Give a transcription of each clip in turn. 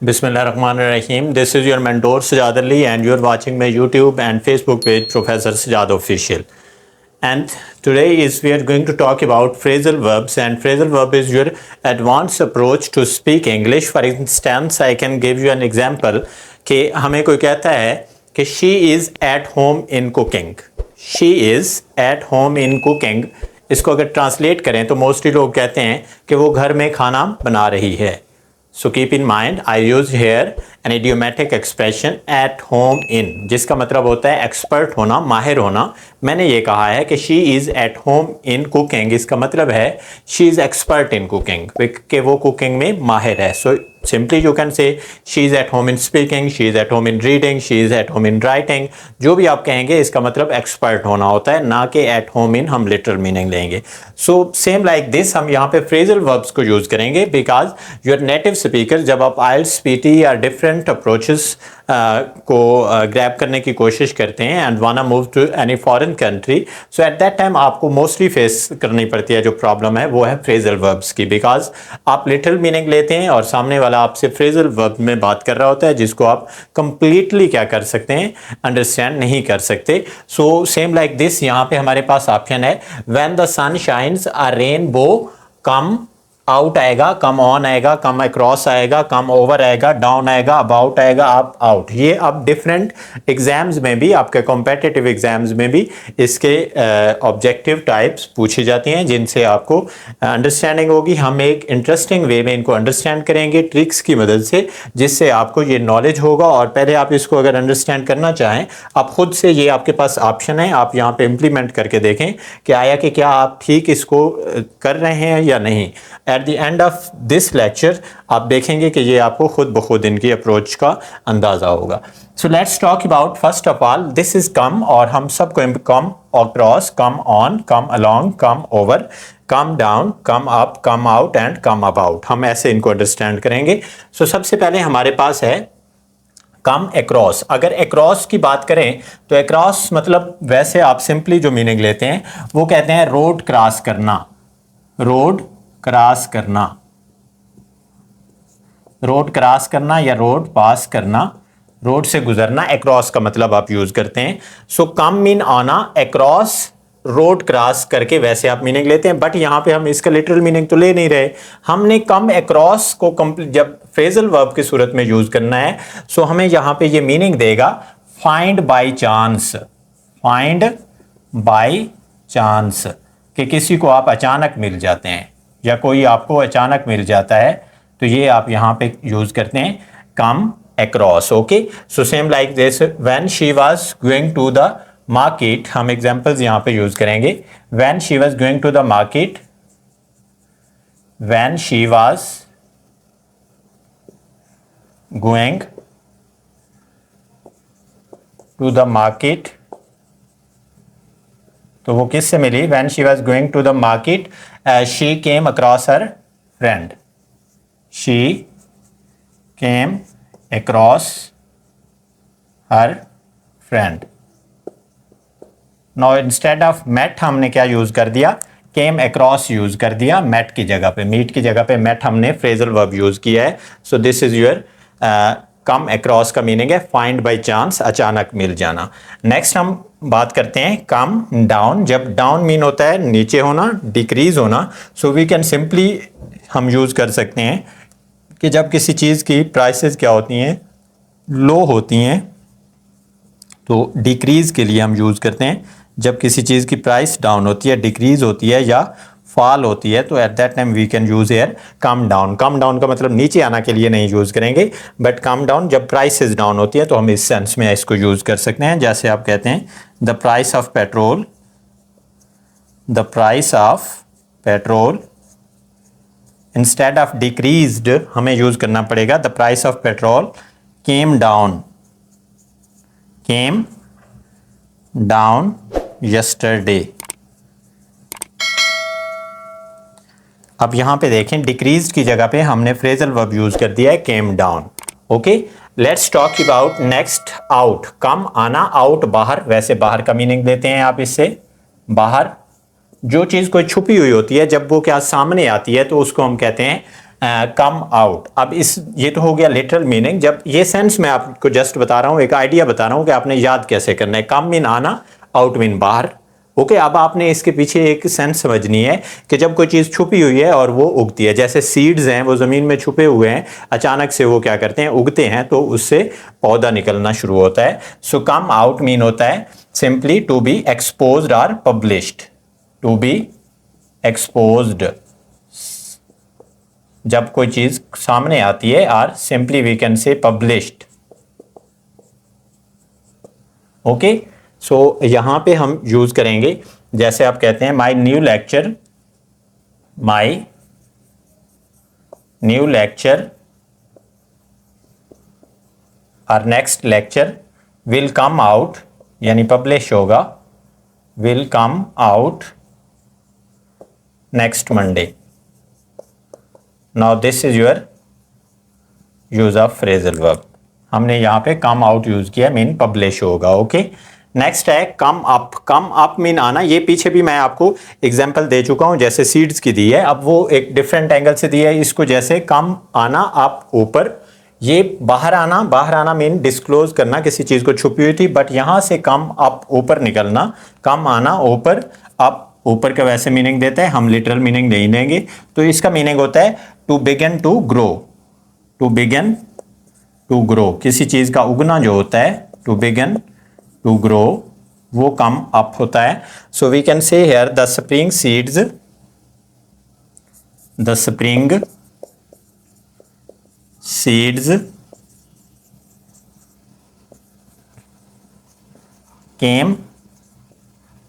Bismillahirrahmanirrahim. This is your mentor Sajad Ali and you're watching my YouTube and Facebook page Professor Sajad Official. And today we are going to talk about phrasal verbs, and phrasal verb is your advanced approach to speak English. For instance, I can give you an example कि हमें कोई कहता है कि she is at home in cooking. She is at home in cooking. इसको अगर translate करें तो मोस्टली लोग कहते हैं कि वो घर में खाना बना रही है. So keep in mind, I use here an idiomatic expression at home in, जिसका मतलब होता है एक्सपर्ट होना, माहिर होना. मैंने ये कहा है कि she is at home in cooking, इसका मतलब है she is expert in cooking, कि वो कुकिंग में माहिर है. So simply you can say she is at home in speaking, she is at home in reading, she is at home in writing. जो भी आप कहेंगे इसका मतलब एक्सपर्ट होना होता है, ना कि at home in हम लिटरल मीनिंग लेंगे. So same like this हम यहाँ पे phrasal verbs को यूज़ करेंगे because your native speaker जब आप IELTS, PT या different approaches को ग्रैब करने की कोशिश करते हैं and wanna move to any foreign country, so at that time आपको mostly फेस करनी पड़ती है जो प्रॉब्लम है वो है phrasal verbs की, because आप लिटरल मीनिंग लेते हैं और सामने वाला आपसे phrasal verb में बात कर रहा होता है जिसको आप completely क्या कर सकते हैं, अंडरस्टैंड नहीं कर सकते. So same like this यहाँ पे हमारे पास ऑप्शन है when the sun shines a rainbow come out आएगा, कम ऑन आएगा, कम अक्रॉस आएगा, कम ओवर आएगा, डाउन आएगा, अबाउट आएगा, अप आउट. ये अब डिफरेंट एग्जाम्स में भी, आपके कॉम्पिटिटिव एग्जाम्स में भी इसके ऑब्जेक्टिव टाइप्स पूछी जाती हैं जिनसे आपको अंडरस्टैंडिंग होगी. हम एक इंटरेस्टिंग वे में इनको अंडरस्टैंड करेंगे ट्रिक्स की मदद से, जिससे आपको ये नॉलेज होगा. और पहले आप इसको अगर अंडरस्टैंड करना चाहें, आप खुद से, ये आपके पास ऑप्शन है, आप यहाँ पे इम्प्लीमेंट करके देखें कि आया कि क्या आप ठीक इसको कर रहे हैं या नहीं. At the end of this lecture आप देखेंगे कि ये आपको खुद ब खुद इनकी अप्रोच का अंदाज़ा होगा. So let's talk about first of all this is come, और हम सबको कम across, come on, come along, come over, come down, come up, come out and come about, हम ऐसे इनको अंडरस्टैंड करेंगे. सो सबसे पहले हमारे पास है कम अक्रॉस. अगर अक्रॉस की बात करें तो अक्रॉस मतलब वैसे आप सिंपली जो मीनिंग लेते हैं वो कहते हैं रोड क्रॉस करना. रोड क्रॉस करना, रोड क्रॉस करना या रोड पास करना, रोड से गुजरना, अक्रॉस का मतलब आप यूज करते हैं. सो कम मीन आना, अक्रॉस रोड क्रॉस करके वैसे आप मीनिंग लेते हैं, बट यहां पे हम इसका लिटरल मीनिंग तो ले नहीं रहे. हमने कम अक्रॉस को जब फ्रेजल वर्ब की सूरत में यूज करना है, सो हमें यहां पे ये मीनिंग देगा find by chance. Find by chance, कि किसी को आप अचानक मिल जाते हैं या कोई आपको अचानक मिल जाता है, तो ये आप यहाँ पे यूज करते हैं come across. Okay, so same like this when she was going to the market, हम एग्जांपल्स यहाँ पे यूज करेंगे. When she was going to the market, when she was going to the market, तो वो किससे मिली? When she was going to the market she came across her friend. She came across her friend. Now instead of met हमने क्या use कर दिया? Came across use कर दिया मेट की जगह पे. मीट की जगह पे मेट हमने फ्रेजल वर्ब यूज किया है. So this is your come across का मीनिंग है फाइंड बाय चांस, अचानक मिल जाना. नेक्स्ट हम बात करते हैं कम डाउन. जब डाउन मीन होता है नीचे होना, डिक्रीज होना, सो वी कैन सिंपली हम यूज कर सकते हैं कि जब किसी चीज़ की प्राइसेस क्या होती हैं, लो होती हैं, तो डिक्रीज के लिए हम यूज करते हैं. जब किसी चीज़ की प्राइस डाउन होती है, डिक्रीज होती है या फॉल होती है, तो at that time we can use here come down. Come down का मतलब नीचे आना के लिए नहीं यूज करेंगे, बट कम डाउन जब प्राइसेस डाउन होती है तो हम इस सेंस में इसको यूज कर सकते हैं. जैसे आप कहते हैं the price of petrol, the price of petrol, instead of decreased हमें यूज करना पड़ेगा the price of petrol came down, came down yesterday. अब यहां पे देखें डिक्रीज की जगह पे हमने फ्रेजल वर्ब यूज कर दिया है came down. Okay, let's talk about next out. Come आना, आउट बाहर. वैसे बाहर का मीनिंग देते हैं आप इससे बाहर. जो चीज कोई छुपी हुई होती है, जब वो क्या सामने आती है तो उसको हम कहते हैं कम आउट। अब इस ये तो हो गया लिटरल मीनिंग। जब ये सेंस मैं आपको जस्ट बता रहा हूँ, एक आइडिया बता रहा हूँ कि आपने याद कैसे करना है। कम मीन आना, आउट मीन बाहर। ओके, अब आपने इसके पीछे एक सेंस समझनी है कि जब कोई चीज़ छुपी हुई है और वो उगती है, जैसे सीड्स हैं वो ज़मीन में छुपे हुए हैं, अचानक से वो क्या करते हैं, उगते हैं, तो उससे पौधा निकलना शुरू होता है। सो कम आउट मीन होता है सिंपली टू बी एक्सपोज्ड और पब्लिश्ड। टू बी एक्सपोज्ड, जब कोई चीज सामने आती है, or simply we can say published. Okay, so यहां पे हम यूज करेंगे, जैसे आप कहते हैं my new lecture, my new lecture और next lecture will come out, यानी पब्लिश होगा, will come out next Monday. Now this is your use of phrasal verb. हमने यहाँ पे कम आउट यूज किया, मीन पब्लिश होगा। ओके, नेक्स्ट है come up. Come up mean आना। ये पीछे भी मैं आपको एग्जांपल दे चुका हूँ, जैसे सीड्स की दी है, अब वो एक डिफरेंट एंगल से दी है। इसको जैसे कम आना, अप ऊपर, ये बाहर आना। बाहर आना मीन डिस्क्लोज करना, किसी चीज को छुपी हुई थी, बट यहां से कम अप ऊपर निकलना। कम आना ऊपर, अप ऊपर का वैसे मीनिंग देता है, हम लिटरल मीनिंग नहीं लेंगे। तो इसका मीनिंग होता है to begin to grow. To begin to grow, किसी चीज का उगना जो होता है, टू बिगिन टू ग्रो, वो कम अप होता है। So we can say here the spring seeds, the spring seeds came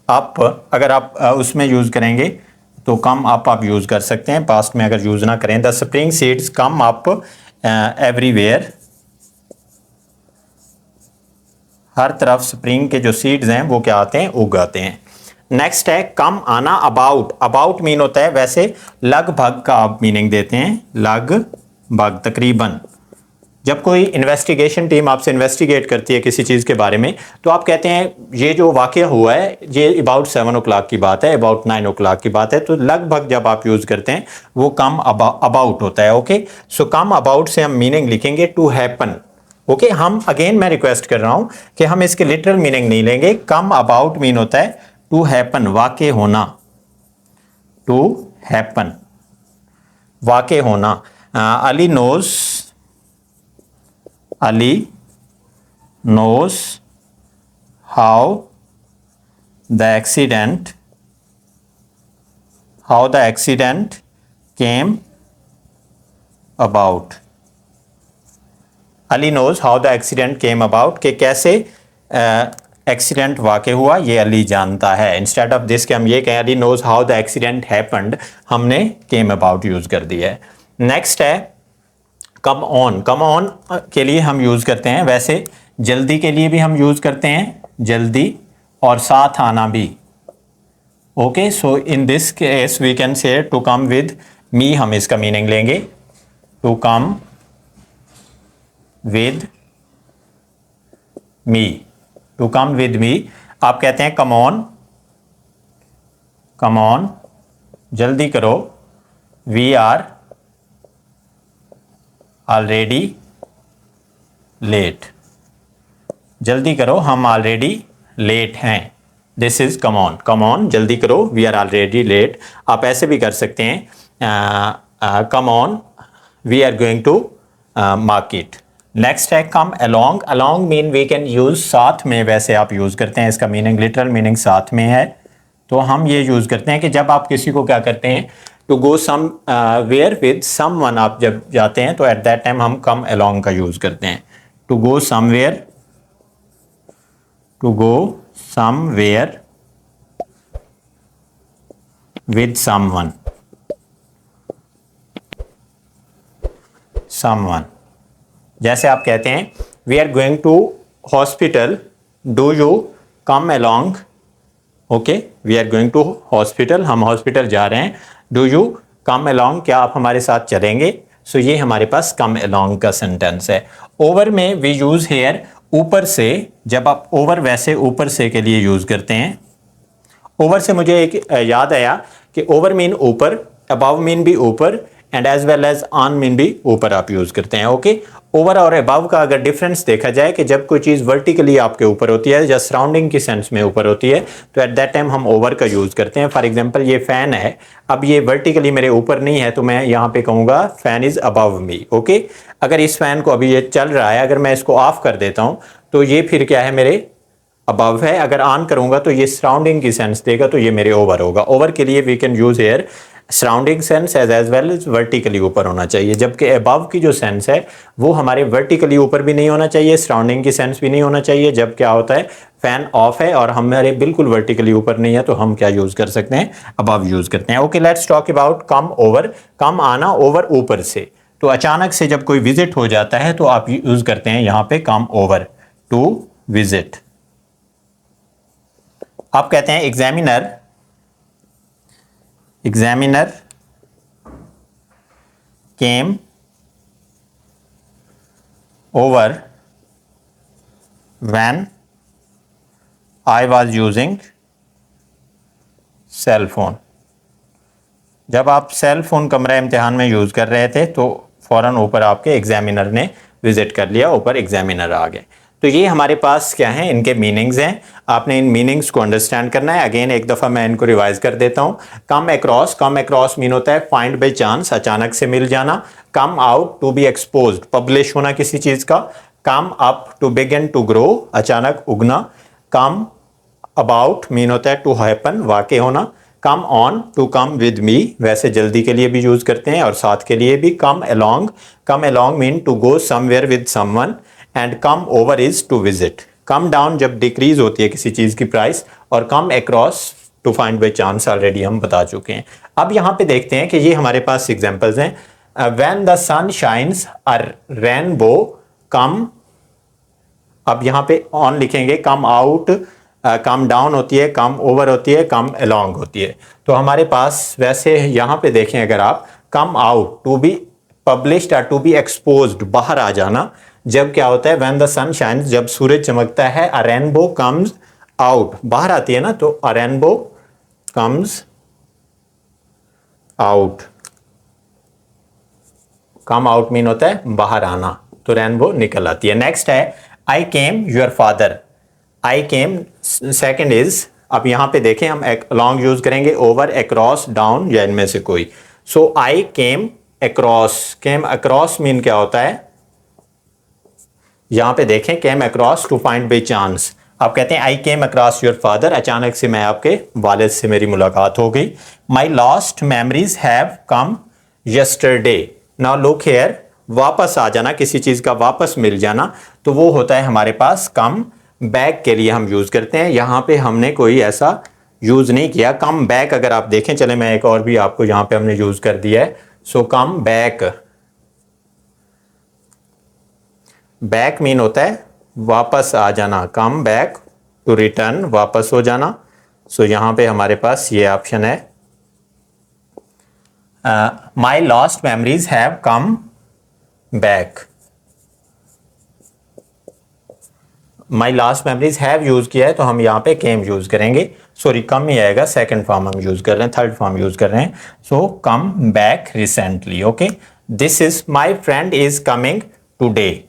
up. अगर आप उसमें यूज करेंगे तो कम अप आप यूज कर सकते हैं, पास्ट में अगर यूज ना करें। The spring seeds come up everywhere, हर तरफ स्प्रिंग के जो सीड्स हैं वो क्या आते हैं, उग आते हैं। नेक्स्ट है कम आना अबाउट। अबाउट मीन होता है वैसे लगभग का आप मीनिंग देते हैं, लगभग, तकरीबन। जब कोई इन्वेस्टिगेशन टीम आपसे इन्वेस्टिगेट करती है किसी चीज़ के बारे में, तो आप कहते हैं ये जो वाक़या हुआ है ये अबाउट 7 o'clock की बात है, अबाउट 9 o'clock की बात है। तो लगभग जब आप यूज़ करते हैं वो कम अबाउट होता है। ओके, सो कम अबाउट से हम मीनिंग लिखेंगे टू हैपन। ओके, हम अगेन मैं रिक्वेस्ट कर रहा हूं कि हम इसके लिटरल मीनिंग नहीं लेंगे। कम अबाउट मीन होता है टू हैपन, वाक़े होना। टू हैपन, वाक़े होना। Ali knows, Ali knows how the accident came about. Ali knows how the accident came about, कि कैसे एक्सीडेंट वाक़ हुआ ये अली जानता है। इंस्टेड ऑफ दिस कि हम ये कहें Ali knows how the accident happened, हमने came about यूज़ कर दिया है। नेक्स्ट है कम ऑन। कम ऑन के लिए हम यूज़ करते हैं, वैसे जल्दी के लिए भी हम यूज़ करते हैं, जल्दी, और साथ आना भी। Okay, so in this case we can say to come with me, हम इसका मीनिंग लेंगे to come with me. To come with me, आप कहते हैं कम ऑन, कम ऑन, जल्दी करो, वी आर ऑलरेडी लेट, जल्दी करो हम ऑलरेडी लेट हैं। This is come on. Come on, जल्दी करो, वी आर ऑलरेडी लेट। आप ऐसे भी कर सकते हैं, come on we are going to market. Next है come along. Along mean we can use साथ में, वैसे आप यूज करते हैं, इसका मीनिंग लिटरल मीनिंग साथ में है। तो हम ये यूज करते हैं कि जब आप किसी को क्या करते हैं, to go somewhere with someone, आप जब जाते हैं तो एट दैट टाइम हम कम अलोंग का यूज करते हैं। To go somewhere, to go somewhere with someone, someone. जैसे आप कहते हैं we are going to hospital, do you come along. Okay, we are going to hospital, हम हॉस्पिटल जा रहे हैं। डू यू कम अलोंग, क्या आप हमारे साथ चलेंगे। सो ये हमारे पास कम अलोंग का सेंटेंस है। ओवर में वी यूज हेयर, ऊपर से। जब आप ओवर वैसे ऊपर से के लिए यूज करते हैं। ओवर से मुझे एक याद आया कि ओवर मीन ऊपर, अबव मीन भी ऊपर, and as well as on mean भी ऊपर आप यूज करते हैं। ओके, ओवर और अबव का अगर डिफरेंस देखा जाए कि जब कोई चीज वर्टिकली आपके ऊपर होती है या सराउंडिंग की सेंस में ऊपर होती है तो एट दैट टाइम हम ओवर का यूज करते हैं। फॉर एग्जांपल ये फैन है, अब ये वर्टिकली मेरे ऊपर नहीं है तो मैं यहाँ पे कहूंगा fan is above me. Okay, अगर इस फैन को अभी ये चल रहा है, अगर मैं इसको ऑफ कर देता हूं तो ये फिर क्या है, मेरे अबव है। अगर ऑन करूंगा तो ये सराउंडिंग की सेंस देगा तो ये मेरे ओवर होगा। ओवर के लिए we can use here surrounding sense as well as vertically ऊपर होना चाहिए, जबकि अबव की जो सेंस है वो हमारे वर्टिकली ऊपर भी नहीं होना चाहिए, सराउंडिंग की सेंस भी नहीं होना चाहिए। जब क्या होता है, फैन ऑफ है और हमारे बिल्कुल वर्टिकली ऊपर नहीं है तो हम क्या यूज कर सकते हैं, अबव यूज करते हैं। Okay, let's talk about come over. Come आना, ओवर ऊपर से। तो अचानक से जब कोई विजिट हो जाता है तो आप यूज करते हैं यहां पे कम ओवर, टू विजिट। आप कहते हैं examiner, examiner came over when I was using cell phone. जब आप सेल फोन कमरा इम्तिहान में यूज कर रहे थे तो फौरन ऊपर आपके एग्जामिनर ने विजिट कर लिया, ऊपर एग्जामिनर आ गए। तो ये हमारे पास क्या है, इनके मीनिंग्स हैं। आपने इन मीनिंग्स को अंडरस्टैंड करना है। अगेन एक दफ़ा मैं इनको रिवाइज कर देता हूँ। Come across, come across mean होता है फाइंड बाय चांस, अचानक से मिल जाना। Come out, to be exposed, publish होना किसी चीज़ का। Come up, to begin to grow, अचानक उगना। कम अबाउट मीन होता है टू हैपन, वाक़ होना। Come on, to come with me, वैसे जल्दी के लिए भी यूज करते हैं और साथ के लिए भी। Come along, come along mean to go somewhere with someone. And come over is to visit. Come down जब डिक्रीज होती है किसी चीज की प्राइस, और come across to find by chance already हम बता चुके हैं। अब यहां पे देखते हैं कि ये हमारे पास एग्जांपल्स हैं। When the sun shines a rainbow come, अब यहां पे ऑन लिखेंगे। कम आउट, कम डाउन होती है, कम ओवर होती है, कम अलोंग होती है। तो हमारे पास वैसे यहां पे देखें, अगर आप come out, to be published और टू बी एक्सपोज्ड, बाहर आ जाना। जब क्या होता है, व्हेन द सन शाइन्स, जब सूरज चमकता है। अ रेनबो कम्स आउट, बाहर आती है ना, तो अ rainbow comes out. Come out mean होता है बाहर आना, तो रेनबो निकल आती है। नेक्स्ट है I came your father. I came second is, अब यहां पे देखें हम लॉन्ग यूज करेंगे, ओवर, अक्रॉस, डाउन या इनमें से कोई। So I came across, came across mean क्या होता है, यहां पे देखें came across to find by chance. आप कहते हैं I came across your father, अचानक से मैं आपके वालिद से मेरी मुलाकात हो गई। माई lost memories have come yesterday. Now look here, वापस आ जाना, किसी चीज का वापस मिल जाना, तो वो होता है हमारे पास कम बैक के लिए हम यूज करते हैं। यहां पे हमने कोई ऐसा यूज नहीं किया। कम बैक अगर आप देखें, चले मैं एक और भी आपको यहां पे हमने यूज कर दिया है। सो कम बैक, बैक मीन होता है वापस आ जाना। कम बैक, टू रिटर्न, वापस हो जाना। सो यहां पे हमारे पास ये ऑप्शन है, माई lost memories have come back. My last memories have use किया है तो हम यहाँ पे केम यूज करेंगे। सॉरी, कम ही आएगा, सेकंड फॉर्म हम यूज कर रहे हैं, थर्ड फॉर्म यूज कर रहे हैं। So come back recently. Okay, this is my friend is coming today.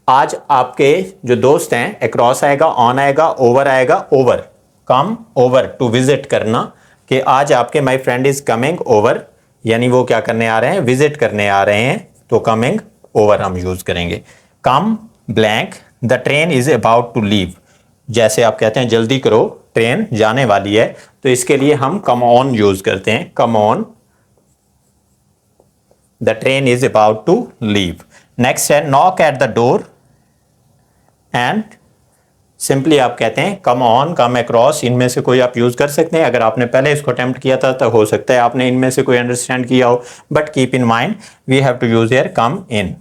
आज आपके जो दोस्त हैं, अक्रॉस आएगा, ऑन आएगा, ओवर आएगा। Over, come over, to visit करना, कि आज आपके my friend is coming over, यानी वो क्या करने आ रहे हैं, विजिट करने आ रहे हैं, तो कमिंग ओवर हम यूज करेंगे। Come blank, the train is about to leave, जैसे आप कहते हैं जल्दी करो ट्रेन जाने वाली है, तो इसके लिए हम कम ऑन यूज करते हैं। Come on, the train is about to leave. Next है knock at the door and, simply आप कहते हैं कम ऑन, कम अक्रॉस, इनमें से कोई आप यूज कर सकते हैं। अगर आपने पहले इसको अटेम्प्ट किया था तो हो सकता है आपने इनमें से कोई अंडरस्टैंड किया हो, but keep in mind we have to use here come in.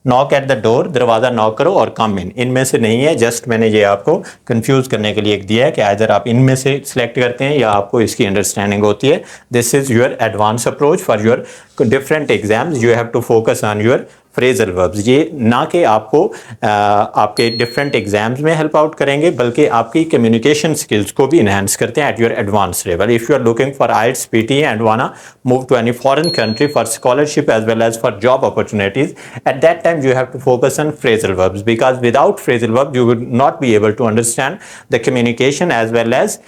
Knock at the door, दरवाजा नॉक करो, और कम इन, इनमें से नहीं है। जस्ट मैंने ये आपको कंफ्यूज करने के लिए एक दिया है कि आइदर आप इनमें से सिलेक्ट करते हैं या आपको इसकी अंडरस्टैंडिंग होती है। This is your advance approach for your different exams you have to focus on your phrasal verbs. ये ना कि आपको आपके different exams में help out करेंगे, बल्कि आपकी communication skills को भी enhance करते हैं at your advanced level. If you are looking for IELTS PT and wanna move to any foreign country for scholarship as well as for job opportunities, at that time you have to focus on phrasal verbs, because without phrasal verbs you would not be able to understand the communication as well as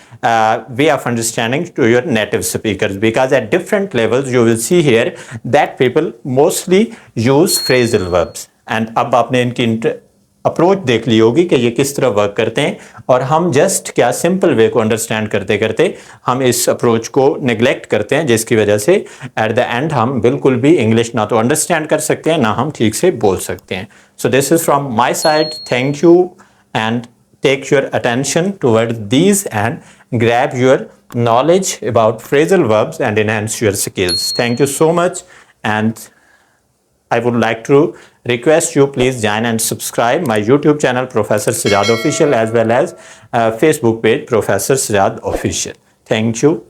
way of understanding to your native speakers, because at different levels you will see here that people mostly use phrasal verbs. and अब आपने इनकी approach देख ली होगी कि ये किस तरह work करते हैं, और हम जस्ट क्या सिंपल वे को अंडरस्टैंड करते करते हम इस अप्रोच को नेग्लेक्ट करते हैं, जिसकी वजह से एट द एंड हम बिल्कुल भी इंग्लिश ना तो अंडरस्टैंड कर सकते हैं ना हम ठीक से बोल सकते हैं. So this is from my side. Thank you and take your attention towards these and grab your knowledge about phrasal verbs and enhance your skills. Thank you so much, and I would like to request you please join and subscribe my YouTube channel Professor Sajad Official as well as Facebook page Professor Sajad Official. Thank you.